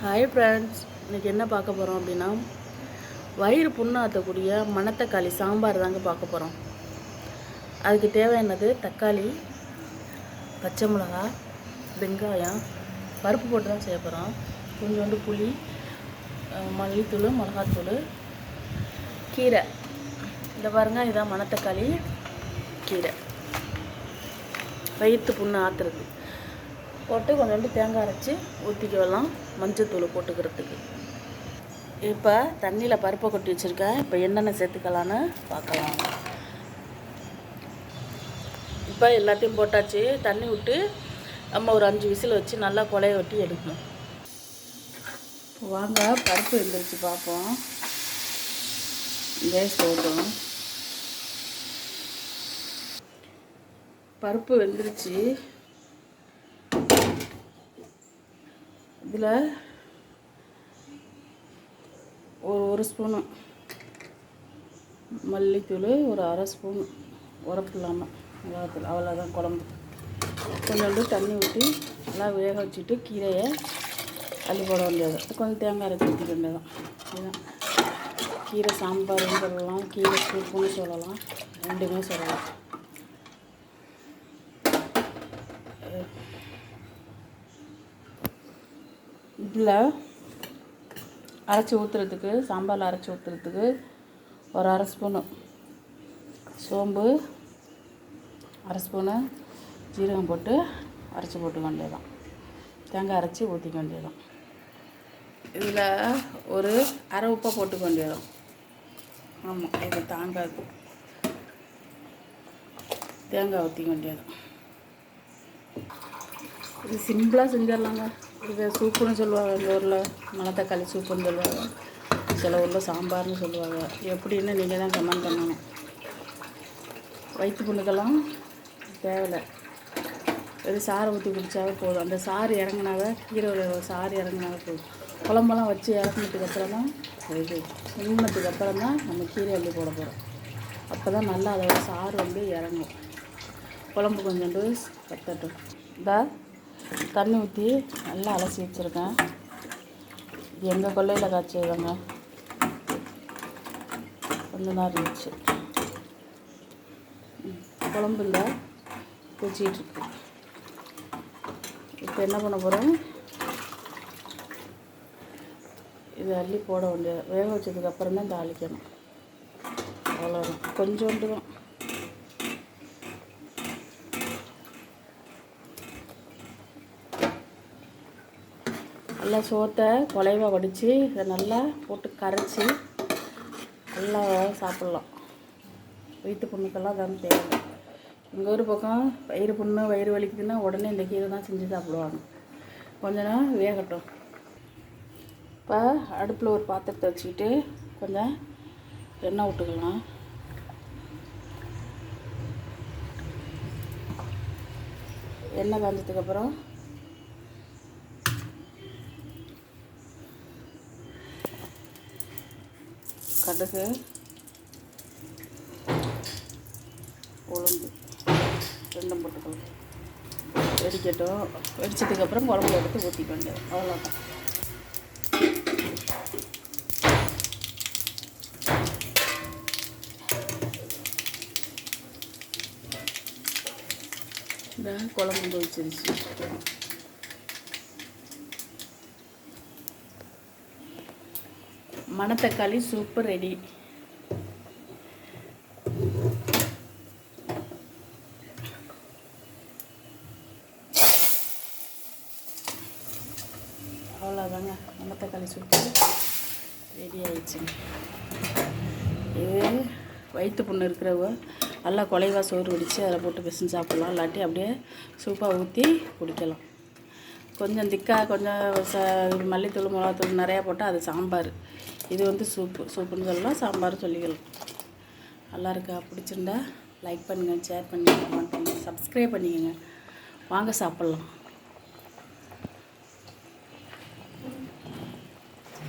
Hi friends, இன்றைக்கி என்ன பார்க்க போகிறோம் அப்படின்னா வயிறு புண்ணாற்றக்கூடிய மணத்தக்காளி சாம்பார் தாங்க பார்க்க போகிறோம். அதுக்கு தேவையானது தக்காளி, பச்சை மிளகா, வெங்காயம், பருப்பு போட்டு தான் செய்ய போகிறோம். கொஞ்சோண்டு புளி, மல்லித்தூள், மிளகாத்தூள், கீரை. இந்த பாருங்கள், இதான் மணத்தக்காளி கீரை. வயிற்று புண்ணு ஆற்றுறது போட்டு கொஞ்சோண்டு தேங்காய் அரைச்சி ஊற்றிக்கலாம், மஞ்சத்தூள் போட்டுக்கிறதுக்கு. இப்போ தண்ணியில் பருப்பை கொட்டி வச்சுருக்கேன். இப்போ என்னென்ன சேர்த்துக்கலான்னு பார்க்கலாம். இப்போ எல்லாத்தையும் போட்டாச்சு. தண்ணி விட்டு நம்ம ஒரு 5 விசில் வச்சு நல்லா கொலைய வெட்டி எடுக்கணும். வாங்க பருப்பு வெந்துருச்சு பார்ப்போம். கேஸ் போட்டோம். பருப்பு வெந்துருச்சு. இதில் ஒரு ஸ்பூனு மல்லித்தூள், ஒரு அரை ஸ்பூன் உரப்பு இல்லாமல் மிளகாத்தூள், அவ்வளோதான் குழம்பு. கொஞ்சோண்டு தண்ணி ஊற்றி நல்லா வேக வச்சுட்டு கீரையை அள்ளி போட வேண்டியது. கொஞ்சம் தேங்காய் அரைச்சி ஊற்றிக்க வேண்டியதான். இதுதான் கீரை சாம்பார்னு சொல்லலாம், கீரை சூப்புன்னு சொல்லலாம், ரெண்டுமே சொல்லலாம். இதில் அரைச்சி ஊற்றுறதுக்கு, சாம்பாரில் அரைச்சி ஊற்றுறதுக்கு ஒரு அரை ஸ்பூனு சோம்பு, அரை ஸ்பூனு ஜீரகம் போட்டு அரைச்சி போட்டுக்க வேண்டியதான். தேங்காய் அரைச்சி ஊற்றிக்க வேண்டியதான். இதில் ஒரு அரை உப்பை போட்டுக்க வேண்டியதான். ஆமாம், இது தாங்காது. தேங்காய் ஊற்றிக்க வேண்டியதான். இது சிம்பிளாக செஞ்சிடலாங்க. இது சூப்புன்னு சொல்லுவாங்க, எங்கள் ஊரில் மணத்தக்காளி சூப்புன்னு சொல்லுவாங்க, சில ஊரில் சாம்பார்னு சொல்லுவாங்க. எப்படின்னு நீங்கள் தான் கமெண்ட் பண்ணணும். வயிற்று புண்ணுக்கெல்லாம் தேவையில்லை, வெறும் சாறை ஊற்றி குடித்தாவே போதும். அந்த சாறு இறங்கினாவே, கீரை சாறு இறங்கினாவே போதும். குழம்பெல்லாம் வச்சு இறக்குனதுக்கப்புறம் தான், இது சின்னத்துக்கப்புறம் தான் நம்ம கீரை அள்ளி போட போகிறோம். அப்போ தான் நல்லா அதோட சாறு இறங்கும். குழம்பு கொஞ்சோண்டு கத்தட்டும். இந்த தண்ணி ஊற்றி நல்லா அலசி வச்சுருக்கேன். இது எங்கள் கொல்லையில் காய்ச்சதுங்க, கொஞ்சம் தான் இருந்துச்சு. குழம்பு இல்லை கொச்சிக்கிட்டுருக்கு. இப்போ என்ன பண்ண போகிறேன், இது அள்ளி போட வேண்டியது. வேக வச்சதுக்கப்புறம் தான் தாளிக்கணும். அவ்வளோதான், கொஞ்சோண்டு தான். நல்லா சோத்தை குலைவாக வடித்து இதை நல்லா போட்டு கரைச்சி நல்லா சாப்பிட்லாம். வயிற்று புண்ணுக்கெல்லாம் தான் தேவை. எங்கள் ஊர் பக்கம் வயிறு புண்ணு, வயிறு வலிக்குதுன்னா உடனே இந்த கீரை தான் செஞ்சு சாப்பிடுவாங்க. கொஞ்ச நேரம் வேகட்டும். இப்போ அடுப்பில் ஒரு பாத்திரத்தை வச்சுக்கிட்டு கொஞ்சம் எண்ணெய் விட்டுக்கலாம். எண்ணெய் காஞ்சதுக்கப்புறம் கடுகு, உளுந்து ரெண்டும் போட்டுக்கலாம். வெடிக்கட்டும். வெடிச்சதுக்கப்புறம் குழம்பு எடுத்து ஊற்றிக்க வேண்டியது. அவ்வளோதான். இந்த குழம்பு கொதிச்சிருச்சு. மணத்தக்காளி சூப்பு ரெடி. அவ்வளோதாங்க, மணத்தக்காளி சூப்பு ரெடி ஆயிடுச்சுங்க. இது வயிற்று புண்ணு இருக்கிறவங்க நல்லா குலைவா சோறு வடித்து அதில் போட்டு பிசைஞ்சு சாப்பிட்லாம். இல்லாட்டி அப்படியே சூப்பாக ஊற்றி குடிக்கலாம். கொஞ்சம் திக்காக கொஞ்சம் மல்லித்தூள், மிளகாத்தூள் நிறையா போட்டால் அது சாம்பார். இது சூப்புன்னு சொல்லலாம், சாம்பார் சொல்லிக்கலாம். நல்லா இருக்கா? பிடிச்சிருந்தா லைக் பண்ணுங்கள், ஷேர் பண்ணுங்கள், கமெண்ட் பண்ணுங்கள், சப்ஸ்கிரைப் பண்ணிக்கோங்க. வாங்க சாப்பிட்லாம்.